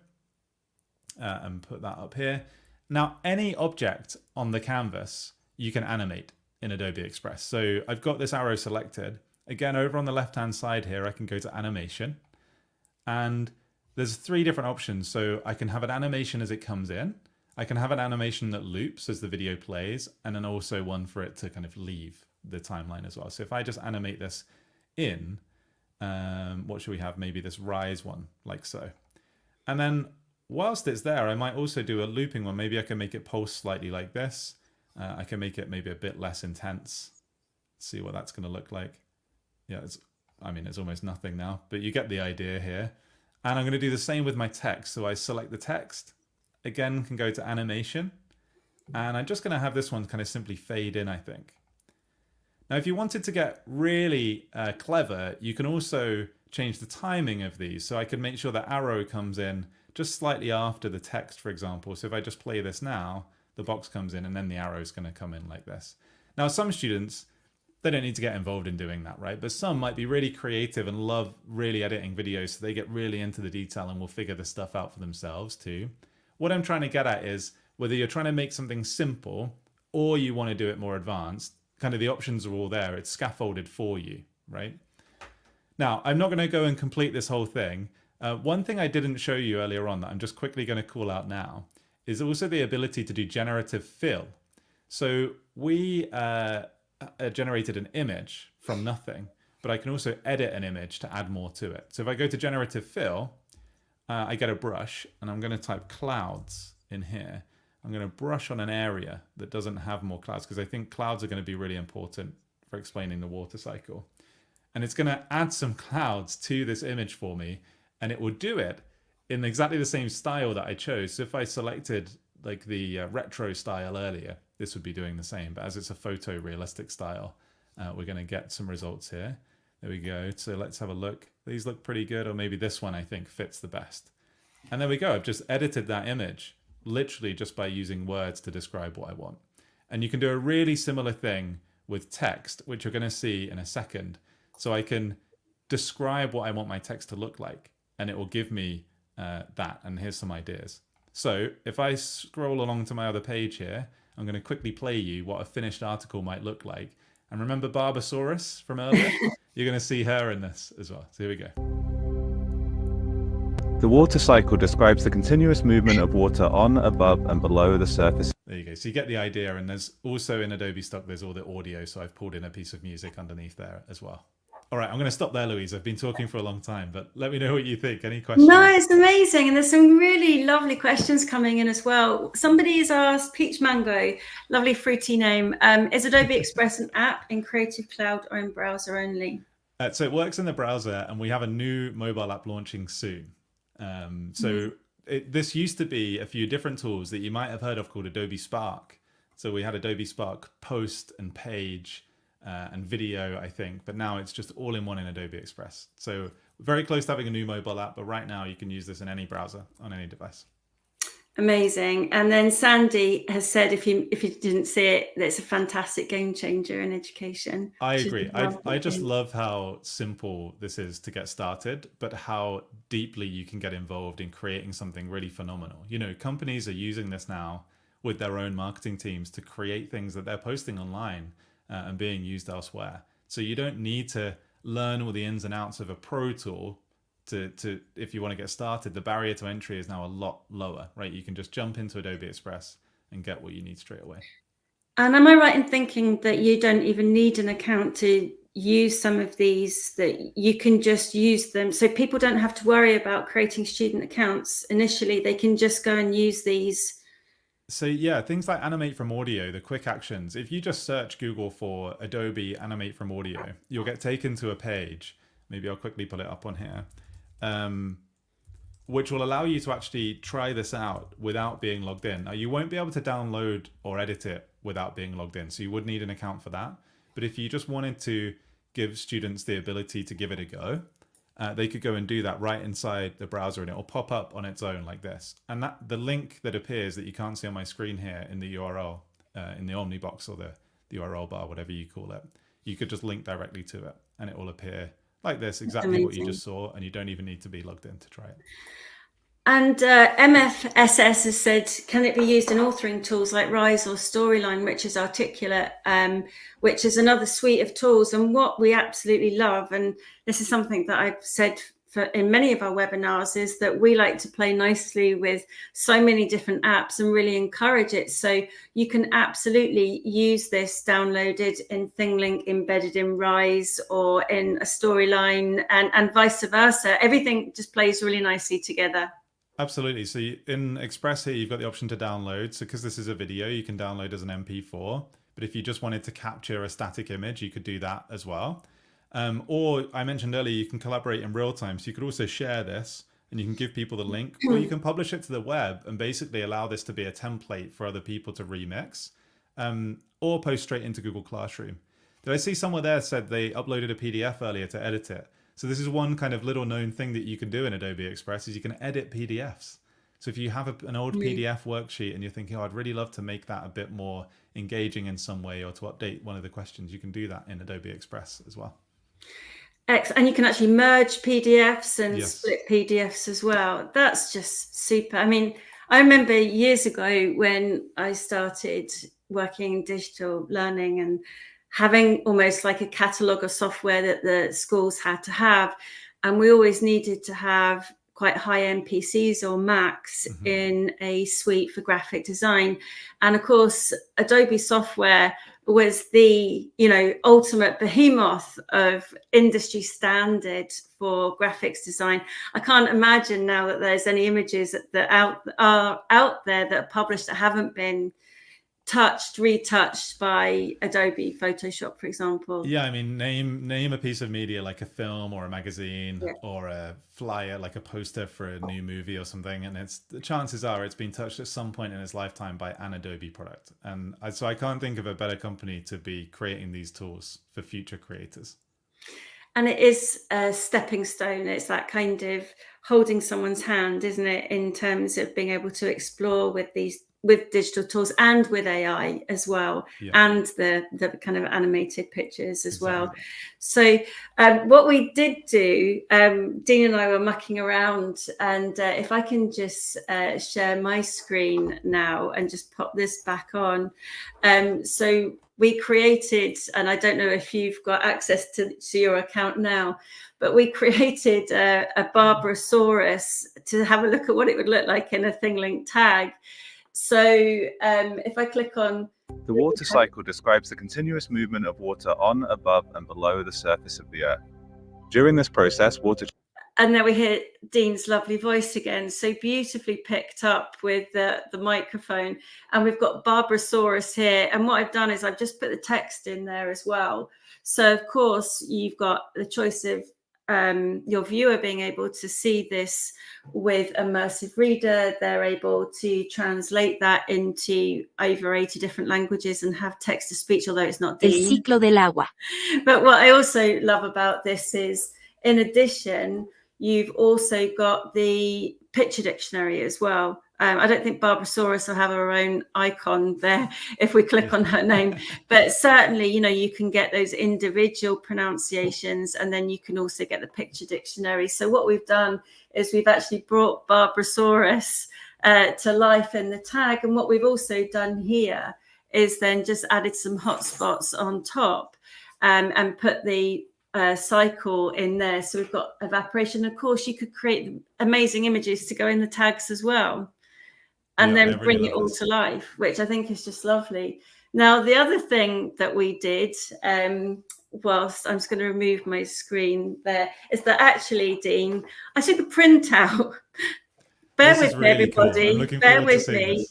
and put that up here. Now, any object on the canvas you can animate in Adobe Express. So I've got this arrow selected. Again, over on the left-hand side here, I can go to animation. And there's 3 different options. So I can have an animation as it comes in. I can have an animation that loops as the video plays, and then also one for it to kind of leave the timeline as well. So if I just animate this in, what should we have? Maybe this rise one, like so. And then whilst it's there, I might also do a looping one. Maybe I can make it pulse slightly like this. I can make it maybe a bit less intense. See what that's going to look like. Yeah, it's almost nothing now, but you get the idea here. And I'm going to do the same with my text. So I select the text, again, can go to animation. And I'm just going to have this one kind of simply fade in, I think. Now, if you wanted to get really clever, you can also change the timing of these. So I can make sure the arrow comes in just slightly after the text, for example. So if I just play this now, the box comes in and then the arrow is going to come in like this. Now, some students, they don't need to get involved in doing that, right? But some might be really creative and love really editing videos, so they get really into the detail and will figure this stuff out for themselves too. What I'm trying to get at is whether you're trying to make something simple or you want to do it more advanced, kind of the options are all there. It's scaffolded for you, right? Now, I'm not going to go and complete this whole thing. One thing I didn't show you earlier on that I'm just quickly going to call out now is also the ability to do generative fill. So we generated an image from nothing, but I can also edit an image to add more to it. So if I go to generative fill, I get a brush and I'm going to type clouds in here. I'm going to brush on an area that doesn't have more clouds because I think clouds are going to be really important for explaining the water cycle. And it's going to add some clouds to this image for me, and it will do it in exactly the same style that I chose. So if I selected like the retro style earlier, this would be doing the same, but as it's a photorealistic style, we're going to get some results here. There we go. So let's have a look. These look pretty good, or maybe this one I think fits the best. And there we go. I've just edited that image literally just by using words to describe what I want. And you can do a really similar thing with text, which you're going to see in a second. So I can describe what I want my text to look like, and it will give me that. And here's some ideas. So if I scroll along to my other page here, I'm going to quickly play you what a finished article might look like. And remember Barbosaurus from earlier? You're going to see her in this as well. So here we go. The water cycle describes the continuous movement of water on, above, and below the surface. There you go. So you get the idea. And there's also in Adobe stock, there's all the audio. So I've pulled in a piece of music underneath there as well. All right, I'm going to stop there, Louise. I've been talking for a long time, but let me know what you think. Any questions? No, it's amazing. And there's some really lovely questions coming in as well. Somebody has asked, Peach Mango, lovely fruity name. Is Adobe Express an app in Creative Cloud or in browser only? So it works in the browser, and we have a new mobile app launching soon. This used to be a few different tools that you might have heard of called Adobe Spark. So we had Adobe Spark Post and Page and Video, I think, but now it's just all in one in Adobe Express. So very close to having a new mobile app, but right now you can use this in any browser on any device. Amazing. And then Sandy has said, if you didn't see it, that it's a fantastic game changer in education. I agree. I just love how simple this is to get started, but how deeply you can get involved in creating something really phenomenal. You know, companies are using this now with their own marketing teams to create things that they're posting online and being used elsewhere. So you don't need to learn all the ins and outs of a pro tool to if you want to get started. The barrier to entry is now a lot lower, right? You can just jump into Adobe Express and get what you need straight away. And am I right in thinking that you don't even need an account to use some of these, that you can just use them? So people don't have to worry about creating student accounts initially. They can just go and use these. So yeah, things like Animate from Audio, the quick actions. If you just search Google for Adobe Animate from Audio, you'll get taken to a page. Maybe I'll quickly pull it up on here. Which will allow you to actually try this out without being logged in. Now, you won't be able to download or edit it without being logged in, so you would need an account for that. But if you just wanted to give students the ability to give it a go, they could go and do that right inside the browser, and it will pop up on its own like this. And that the link that appears that you can't see on my screen here in the URL, in the Omnibox or the URL bar, whatever you call it, you could just link directly to it and it will appear like this, exactly what you just saw, and you don't even need to be logged in to try it. And MFSS has said, can it be used in authoring tools like Rise or Storyline, which is Articulate, which is another suite of tools? And what we absolutely love, and this is something that I've said in many of our webinars, is that we like to play nicely with so many different apps and really encourage it. So you can absolutely use this downloaded in ThingLink, embedded in Rise or in a Storyline, and vice versa. Everything just plays really nicely together. Absolutely. So in Express here, you've got the option to download. So because this is a video, you can download as an MP4. But if you just wanted to capture a static image, you could do that as well. Or I mentioned earlier, you can collaborate in real time. So you could also share this and you can give people the link, or you can publish it to the web and basically allow this to be a template for other people to remix, or post straight into Google Classroom. Did I see somewhere there said they uploaded a PDF earlier to edit it? So this is one kind of little known thing that you can do in Adobe Express, is you can edit PDFs. So if you have an old PDF worksheet and you're thinking, oh, I'd really love to make that a bit more engaging in some way, or to update one of the questions, you can do that in Adobe Express as well. And you can actually merge PDFs and split PDFs as well. That's just super. I mean, I remember years ago when I started working in digital learning and having almost like a catalogue of software that the schools had to have. And we always needed to have quite high end PCs or Macs in a suite for graphic design. And of course, Adobe software was the, ultimate behemoth of industry standard for graphics design. I can't imagine now that there's any images that are out there that are published that haven't been retouched by Adobe Photoshop, for example. Yeah, I mean, name a piece of media like a film or a magazine or a flyer, like a poster for a new movie or something, and the chances are it's been touched at some point in its lifetime by an Adobe product. And so I can't think of a better company to be creating these tools for future creators. And it is a stepping stone. It's that kind of holding someone's hand, isn't it, in terms of being able to explore with digital tools and with AI as well, and the kind of animated pictures as well. So what we did do, Dean and I were mucking around, and if I can just share my screen now and just pop this back on. So we created, and I don't know if you've got access to your account now, but we created a Barbarasaurus to have a look at what it would look like in a ThingLink tag. So if I click on... The water cycle describes the continuous movement of water on, above, and below the surface of the Earth. During this process, water... And there we hear Dean's lovely voice again, so beautifully picked up with the microphone. And we've got Barbarasaurus here. And what I've done is I've just put the text in there as well. So, of course, you've got the choice of your viewer being able to see this with Immersive Reader. They're able to translate that into over 80 different languages and have text to speech, although it's not Dean. El ciclo del agua. But what I also love about this is, in addition, you've also got the picture dictionary as well. I don't think Barbarasaurus will have her own icon there if we click on her name, but certainly, you can get those individual pronunciations, and then you can also get the picture dictionary. So what we've done is we've actually brought Barbarasaurus to life in the tag. And what we've also done here is then just added some hotspots on top and put the cycle in there. So we've got evaporation. Of course, you could create amazing images to go in the tags as well, and then bring it all to life, which I think is just lovely. Now, the other thing that we did, whilst I'm just going to remove my screen there, is that actually, Dean, I took a printout. Bear with me, everybody. Cool. Bear with me.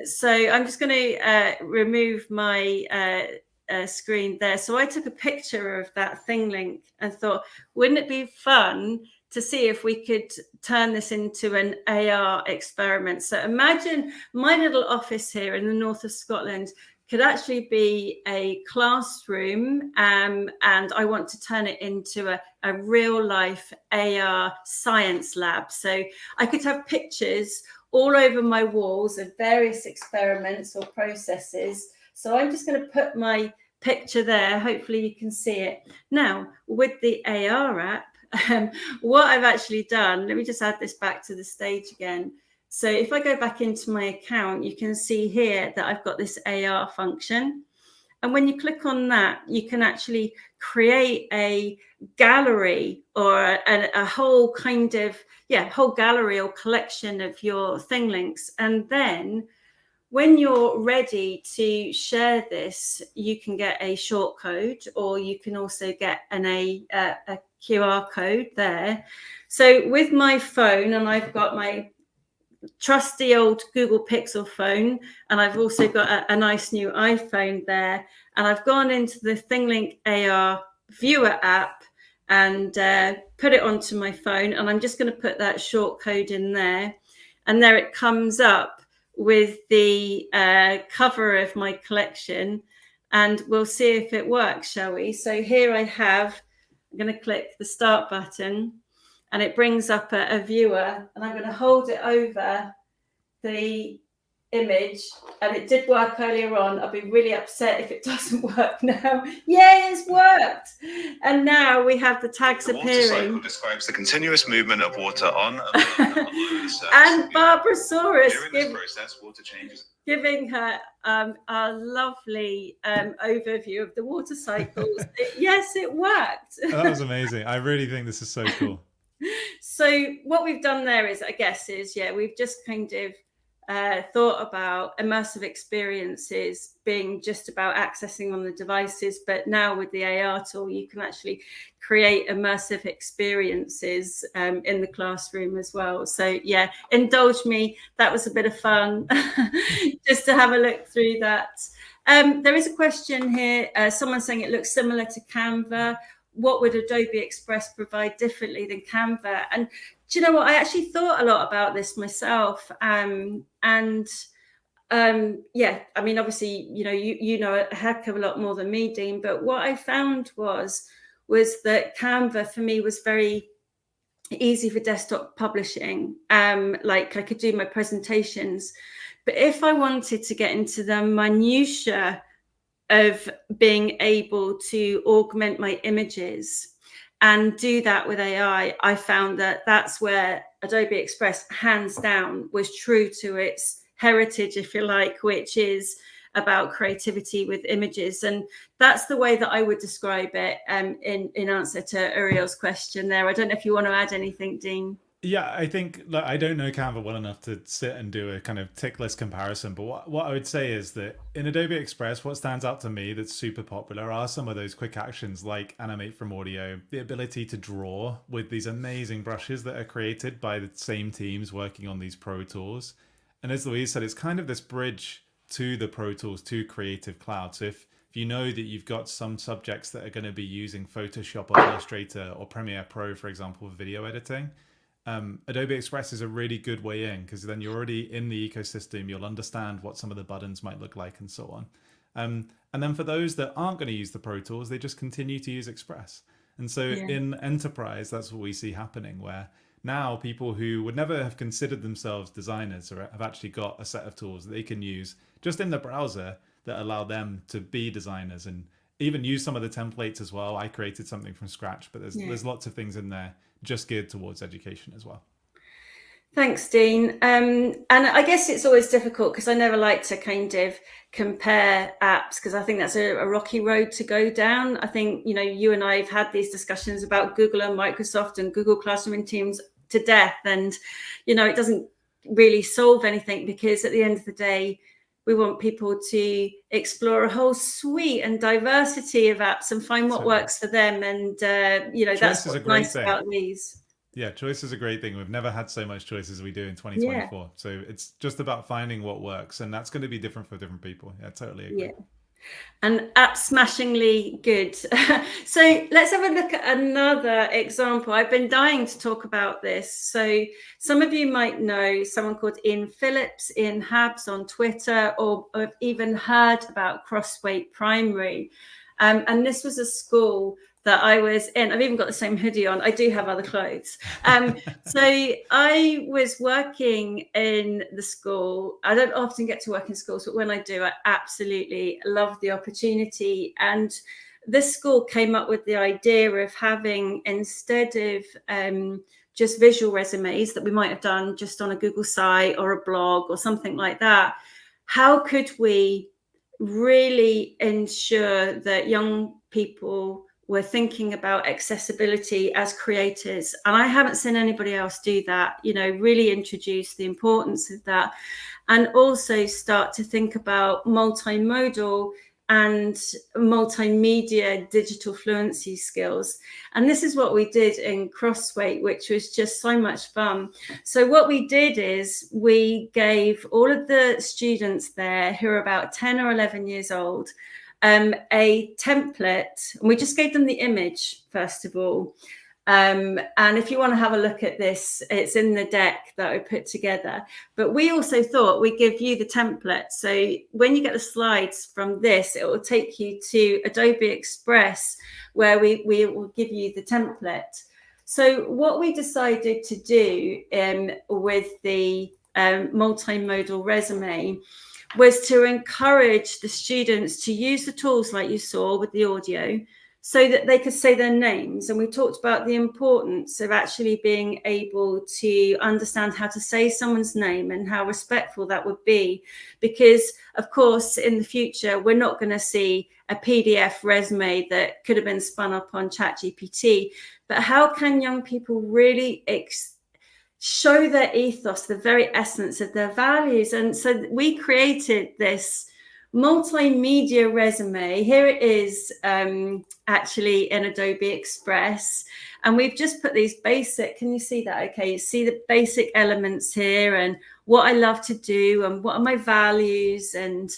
So I'm just going to remove my screen there. So I took a picture of that ThingLink and thought, wouldn't it be fun to see if we could turn this into an AR experiment? So imagine my little office here in the north of Scotland could actually be a classroom, and I want to turn it into a real life AR science lab. So I could have pictures all over my walls of various experiments or processes. So I'm just going to put my picture there. Hopefully you can see it. Now, with the AR app, what I've actually done, let me just add this back to the stage again. So if I go back into my account, you can see here that I've got this AR function. And when you click on that, you can actually create a gallery or a whole kind of, whole gallery or collection of your ThingLinks. And then when you're ready to share this, you can get a short code, or you can also get a QR code there. So with my phone, and I've got my trusty old Google Pixel phone, and I've also got a nice new iPhone there, and I've gone into the ThingLink AR viewer app and put it onto my phone, and I'm just going to put that short code in there, and there it comes up with the cover of my collection, and we'll see if it works, shall we? So here I have, I'm going to click the start button, and it brings up a viewer, and I'm going to hold it over the image, and it did work earlier on. I'll be really upset if it doesn't work now. Yay, it's worked! And now we have the tags The water appearing. cycle describes the continuous movement of water on and below the surface. And Barbarasaurus During this process, water changes. Giving her a lovely overview of the water cycles. Yes, it worked. That was amazing. I really think this is so cool. So what we've done there is, we've just kind of thought about immersive experiences being just about accessing on the devices, but now with the AR tool, you can actually create immersive experiences in the classroom as well. So yeah, indulge me. That was a bit of fun just to have a look through that. There is a question here. Someone saying it looks similar to Canva. What would Adobe Express provide differently than Canva? And do you know what? I actually thought a lot about this myself. I mean, obviously, you know a heck of a lot more than me, Dean. But what I found was that Canva for me was very easy for desktop publishing. Like I could do my presentations, but if I wanted to get into the minutiae of being able to augment my images and do that with AI, I found that that's where Adobe Express, hands down, was true to its heritage, if you like, which is about creativity with images. And that's the way that I would describe it in answer to Uriel's question there. I don't know if you want to add anything, Dean. Yeah, I think, like, I don't know Canva well enough to sit and do a kind of tick list comparison, but what I would say is that in Adobe Express, what stands out to me that's super popular are some of those quick actions like animate from audio, the ability to draw with these amazing brushes that are created by the same teams working on these Pro Tools. And as Louise said, it's kind of this bridge to the Pro Tools, to Creative Cloud. So if you know that you've got some subjects that are going to be using Photoshop or Illustrator or Premiere Pro, for example, for video editing, Adobe Express is a really good way in, because then you're already in the ecosystem. You'll understand what some of the buttons might look like and so on. And then for those that aren't going to use the Pro Tools, they just continue to use Express. And so in enterprise, that's what we see happening, where now people who would never have considered themselves designers or have actually got a set of tools that they can use just in the browser that allow them to be designers and even use some of the templates as well. I created something from scratch, but there's lots of things in there just geared towards education as well. Thanks, Dean. And I guess it's always difficult because I never like to kind of compare apps, because I think that's a rocky road to go down. I think, you and I have had these discussions about Google and Microsoft and Google Classroom and Teams to death. And, it doesn't really solve anything, because at the end of the day, we want people to explore a whole suite and diversity of apps and find what works for them. And, that's what's nice about these. Yeah, choice is a great thing. We've never had so much choice as we do in 2024. Yeah. So it's just about finding what works. And that's going to be different for different people. Yeah, totally agree. Yeah. And app smashingly good. So let's have a look at another example. I've been dying to talk about this. So some of you might know someone called Ian Phillips, Ian Habs on Twitter, or have even heard about Crossway Primary. And this was a school that I was in. I've even got the same hoodie on. I do have other clothes. So I was working in the school. I don't often get to work in schools, but when I do, I absolutely love the opportunity. And this school came up with the idea of having, instead of just visual resumes that we might have done just on a Google site or a blog or something like that, how could we really ensure that young people were thinking about accessibility as creators? And I haven't seen anybody else do that, you know, really introduce the importance of that, and also start to think about multimodal and multimedia digital fluency skills. And this is what we did in Crossweight, which was just so much fun. So what we did is we gave all of the students there, who are about 10 or 11 years old, a template, and we just gave them the image first of all. And if you want to have a look at this, it's in the deck that I put together. But we also thought we'd give you the template. So when you get the slides from this, it will take you to Adobe Express, where we will give you the template. So what we decided to do with the multimodal resume was to encourage the students to use the tools like you saw with the audio, so that they could say their names. And we talked about the importance of actually being able to understand how to say someone's name and how respectful that would be. Because, of course, in the future, we're not going to see a PDF resume that could have been spun up on ChatGPT. But how can young people really show their ethos, the very essence of their values? And so we created this multimedia resume. Here it is, actually in Adobe Express, and we've just put these basic, can you see that okay? You see the basic elements here, and what I love to do, and what are my values, and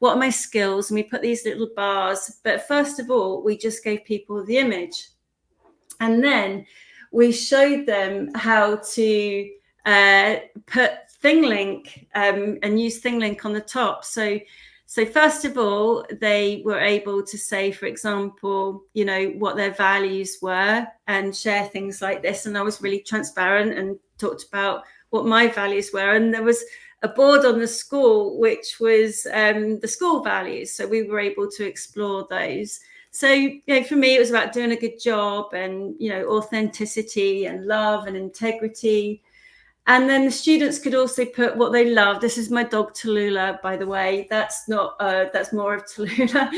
what are my skills, and we put these little bars. But first of all, we just gave people the image, and then we showed them how to put ThingLink and use ThingLink on the top. So first of all, they were able to say, for example, you know, what their values were and share things like this. And I was really transparent and talked about what my values were. And there was a board on the school, which was the school values. So we were able to explore those. So, you know, for me, it was about doing a good job and, you know, authenticity and love and integrity. And then the students could also put what they love. This is my dog Tallulah, by the way. That's not, that's more of Tallulah.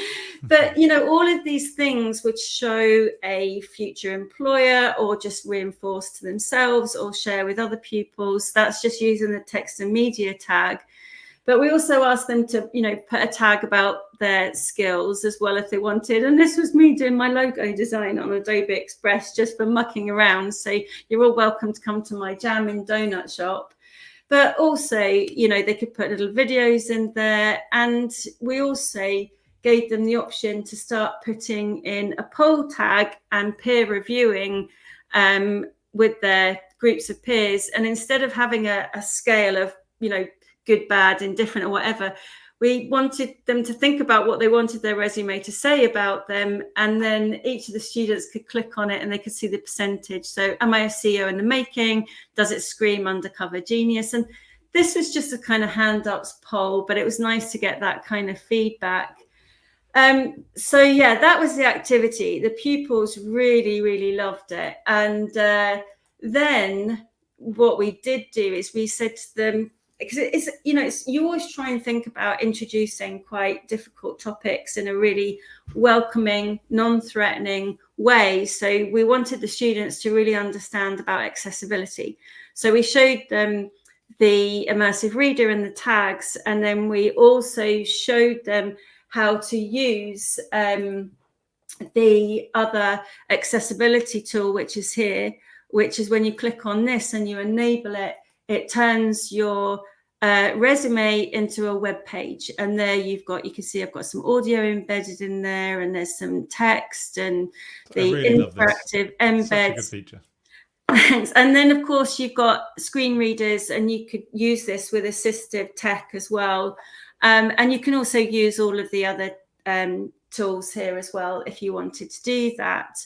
But, you know, all of these things would show a future employer, or just reinforce to themselves or share with other pupils. That's just using the text and media tag. But we also asked them to, you know, put a tag about their skills as well if they wanted. And this was me doing my logo design on Adobe Express just for mucking around. So you're all welcome to come to my jam and donut shop. But also, you know, they could put little videos in there. And we also gave them the option to start putting in a poll tag and peer reviewing with their groups of peers. And instead of having a scale of, you know, good, bad, indifferent, or whatever, we wanted them to think about what they wanted their resume to say about them. And then each of the students could click on it and they could see the percentage. So am I a CEO in the making? Does it scream undercover genius? And this was just a kind of hand-ups poll, but it was nice to get that kind of feedback. So yeah, that was the activity. The pupils really, really loved it. And then what we did do is we said to them, because it's, you know, you always try and think about introducing quite difficult topics in a really welcoming, non-threatening way. So we wanted the students to really understand about accessibility. So we showed them the immersive reader and the tags, and then we also showed them how to use the other accessibility tool, which is here, which is when you click on this and you enable it, it turns your resume into a web page. And there you can see I've got some audio embedded in there, and there's some text and the interactive embeds. Such a good feature. Thanks. And then, of course, you've got screen readers, and you could use this with assistive tech as well. And you can also use all of the other tools here as well if you wanted to do that.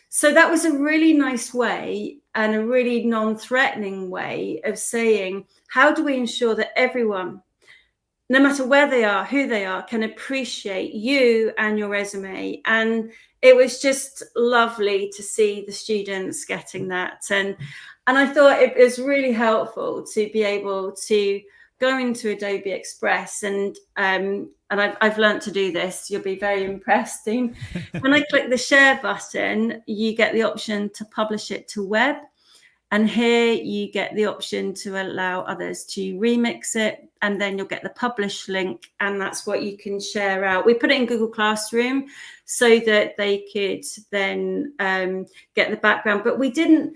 So that was a really nice way and a really non-threatening way of saying, how do we ensure that everyone, no matter where they are, who they are, can appreciate you and your resume? And it was just lovely to see the students getting that. And I thought it was really helpful to be able to go into Adobe Express, and I've learned to do this. You'll be very impressed, Dean. When I click the share button, you get the option to publish it to web. And here you get the option to allow others to remix it, and then you'll get the publish link, and that's what you can share out. We put it in Google Classroom so that they could then get the background, but we didn't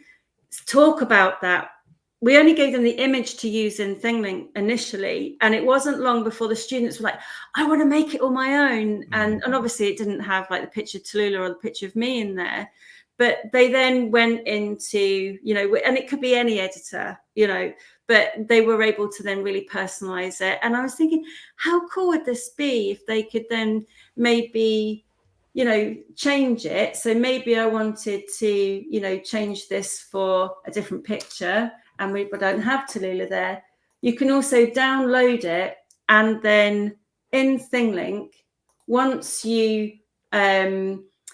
talk about that. We only gave them the image to use in ThingLink initially, and it wasn't long before the students were like, I want to make it all my own. And obviously it didn't have like the picture of Tallulah or the picture of me in there, but they then went into, you know, and it could be any editor, you know, but they were able to then really personalize it. And I was thinking, how cool would this be if they could then maybe, you know, change it? So maybe I wanted to, you know, change this for a different picture, and we don't have Tallulah there. You can also download it, and then in ThingLink, once you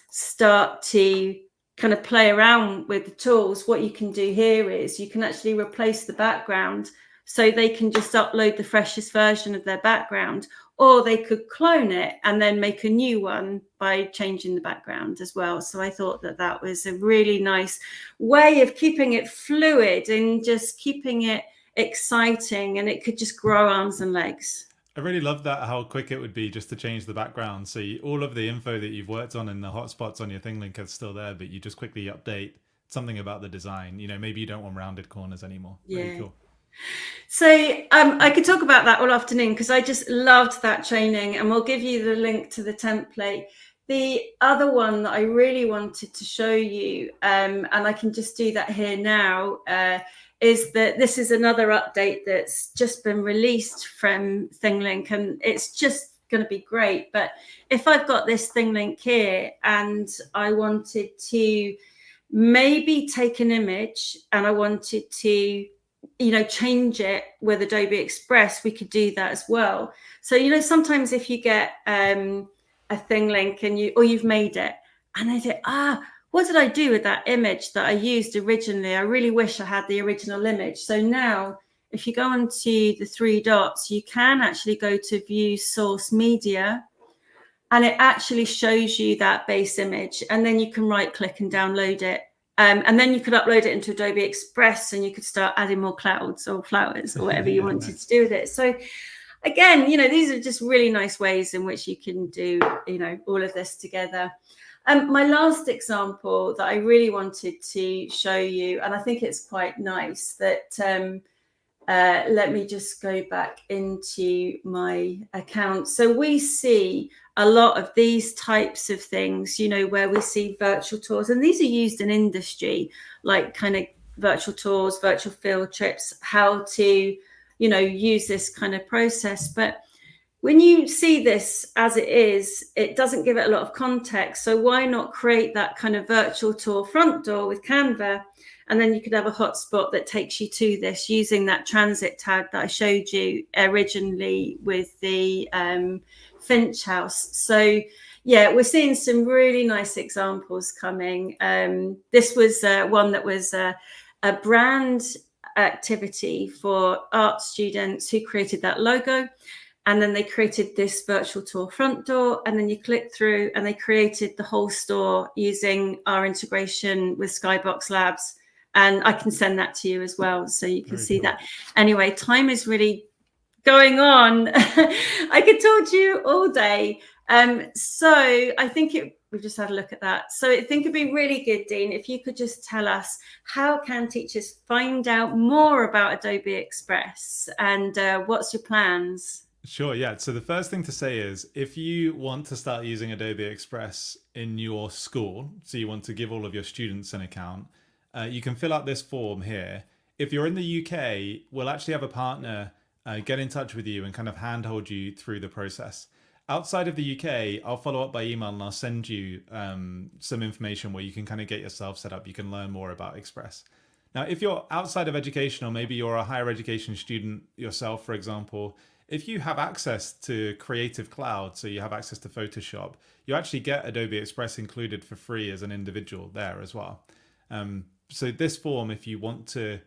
start to kind of play around with the tools, what you can do here is you can actually replace the background, so they can just upload the freshest version of their background, or they could clone it and then make a new one by changing the background as well. So I thought that that was a really nice way of keeping it fluid and just keeping it exciting, and it could just grow arms and legs. I really love that, how quick it would be just to change the background. So all of the info that you've worked on and the hotspots on your ThingLink are still there, but you just quickly update something about the design. You know, maybe you don't want rounded corners anymore. Yeah. Really cool. So I could talk about that all afternoon because I just loved that training, and we'll give you the link to the template. The other one that I really wanted to show you, and I can just do that here now, is that this is another update that's just been released from ThingLink, and it's just going to be great. But if I've got this ThingLink here and I wanted to maybe take an image and I wanted to, you know, change it with Adobe Express, we could do that as well. So, you know, sometimes if you get a ThingLink and you've made it and I say, what did I do with that image that I used originally? I really wish I had the original image. So now if you go onto the three dots, you can actually go to view source media, and it actually shows you that base image, and then you can right click and download it. And then you could upload it into Adobe Express, and you could start adding more clouds or flowers or whatever you wanted to do with it. So again, you know, these are just really nice ways in which you can do, you know, all of this together. My last example that I really wanted to show you, and I think it's quite nice that, let me just go back into my account. So we see a lot of these types of things, you know, where we see virtual tours, and these are used in industry, like kind of virtual tours, virtual field trips, how to, you know, use this kind of process. But when you see this as it is, it doesn't give it a lot of context. So why not create that kind of virtual tour front door with Canva? And then you could have a hotspot that takes you to this using that transit tag that I showed you originally with the Finch House. So yeah, we're seeing some really nice examples coming. This was one that was a brand activity for art students who created that logo. And then they created this virtual tour front door, and then you click through and they created the whole store using our integration with Skybox Labs. And I can send that to you as well, so you can see that. Anyway, time is really going on. I could talk to you all day. So I think we've just had a look at that. So I think it'd be really good, Dean, if you could just tell us, how can teachers find out more about Adobe Express, and what's your plans? Sure, yeah. So the first thing to say is, if you want to start using Adobe Express in your school, so you want to give all of your students an account, you can fill out this form here. If you're in the UK, we'll actually have a partner get in touch with you and kind of handhold you through the process. Outside of the UK, I'll follow up by email and I'll send you some information where you can kind of get yourself set up. You can learn more about Express. Now, if you're outside of education, or maybe you're a higher education student yourself, for example, if you have access to Creative Cloud, so you have access to Photoshop, you actually get Adobe Express included for free as an individual there as well. So this form, if you want to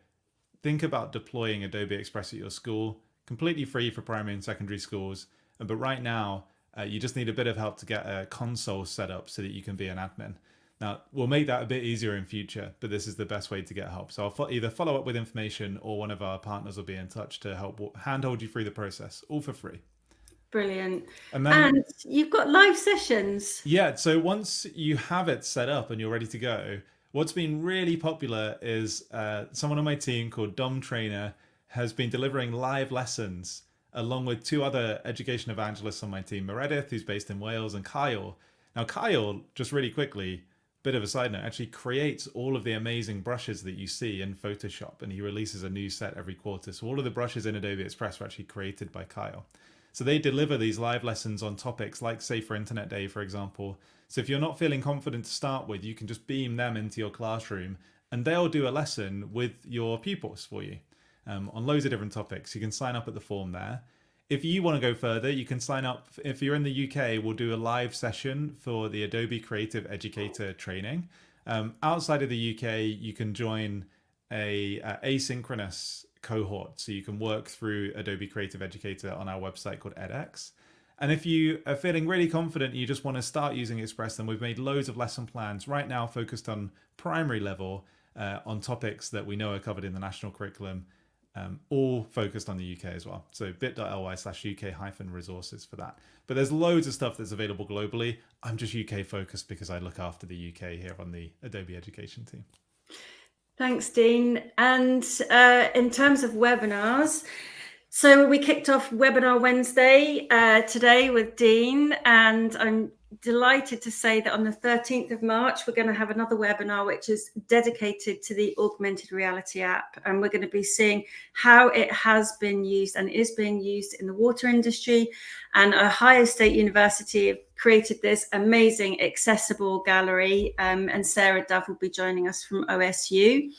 think about deploying Adobe Express at your school, completely free for primary and secondary schools. But right now, you just need a bit of help to get a console set up so that you can be an admin. Now, we'll make that a bit easier in future, but this is the best way to get help. So I'll either follow up with information, or one of our partners will be in touch to help handhold you through the process, all for free. Brilliant. And then, you've got live sessions. Yeah, so once you have it set up and you're ready to go, what's been really popular is someone on my team called Dom Trainer has been delivering live lessons along with 2 other education evangelists on my team, Meredith, who's based in Wales, and Kyle. Now, Kyle, just really quickly, bit of a side note, actually creates all of the amazing brushes that you see in Photoshop, and he releases a new set every quarter. So all of the brushes in Adobe Express were actually created by Kyle. So they deliver these live lessons on topics like Safer Internet Day, for example. So if you're not feeling confident to start with, you can just beam them into your classroom and they'll do a lesson with your pupils for you on loads of different topics. You can sign up at the form there. If you want to go further, you can sign up. If you're in the UK, we'll do a live session for the Adobe Creative Educator training. Outside of the UK, you can join a asynchronous cohort. So you can work through Adobe Creative Educator on our website called edX. And if you are feeling really confident, you just want to start using Express, then we've made loads of lesson plans right now focused on primary level on topics that we know are covered in the national curriculum, all focused on the UK as well. So bit.ly/UK-resources for that. But there's loads of stuff that's available globally. I'm just UK focused because I look after the UK here on the Adobe Education team. Thanks, Dean. And in terms of webinars, so we kicked off Webinar Wednesday today with Dean, and I'm delighted to say that on the 13th of March, we're going to have another webinar, which is dedicated to the augmented reality app. And we're going to be seeing how it has been used and is being used in the water industry. And Ohio State University have created this amazing accessible gallery. And Sarah Dove will be joining us from OSU.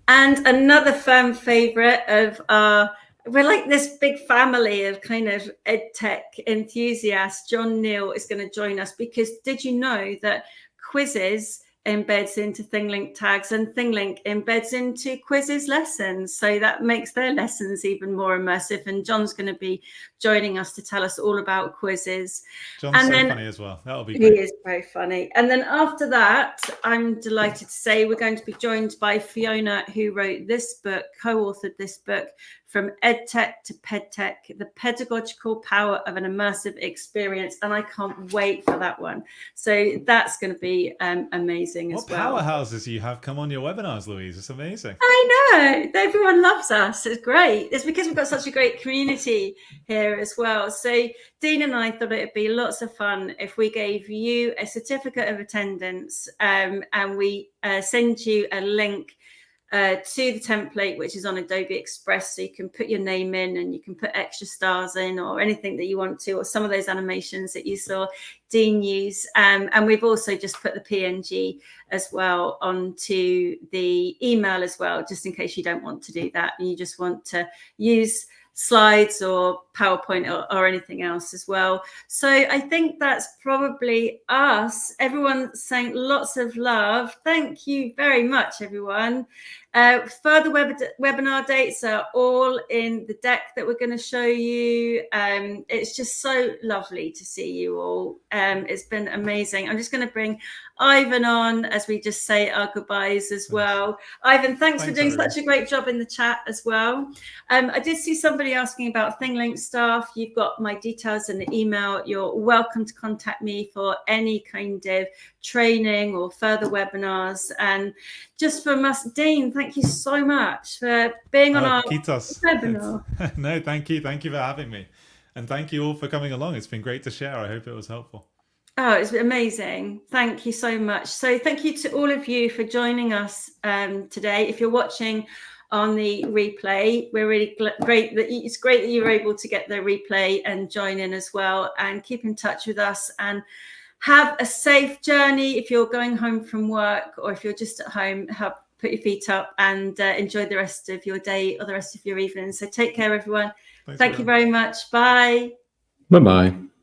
And another fan favorite of our, we're like this big family of kind of EdTech enthusiasts. John Neal is going to join us because did you know that quizzes embeds into ThingLink tags and ThingLink embeds into quizzes lessons? So that makes their lessons even more immersive. And John's going to be joining us to tell us all about quizzes. John's and so then, funny as well. That'll be great. He is very funny. And then after that, I'm delighted to say we're going to be joined by Fiona, who wrote this book, co-authored this book, From EdTech to Pedtech, the pedagogical power of an immersive experience. And I can't wait for that one. So that's going to be amazing as well. What powerhouses you have come on your webinars, Louise. It's amazing. I know. Everyone loves us. It's great. It's because we've got such a great community here as well. So Dean and I thought it'd be lots of fun if we gave you a certificate of attendance and we send you a link to the template, which is on Adobe Express, so you can put your name in and you can put extra stars in or anything that you want to, or some of those animations that you saw Dean use. And we've also just put the PNG as well onto the email as well, just in case you don't want to do that and you just want to use slides or PowerPoint or anything else as well. So I think that's probably us. Everyone saying lots of love. Thank you very much, everyone. Further webinar dates are all in the deck that we're going to show you. It's just so lovely to see you all. It's been amazing. I'm just going to bring Ivan on as we just say our goodbyes as well. Ivan, thanks for doing such a great job in the chat as well. I did see somebody asking about ThingLink staff. You've got my details in the email. You're welcome to contact me for any kind of training or further webinars. And just from us, Dean, thank you so much for being on our webinar. No, thank you. Thank you for having me. And thank you all for coming along. It's been great to share. I hope it was helpful. Oh, it's amazing. Thank you so much. So thank you to all of you for joining us today. If you're watching on the replay. We're really great that it's great that you're able to get the replay and join in as well, and keep in touch with us, and have a safe journey if you're going home from work, or if you're just at home, put your feet up and enjoy the rest of your day or the rest of your evening. So take care, everyone. Thank you very much. Bye. Bye-bye.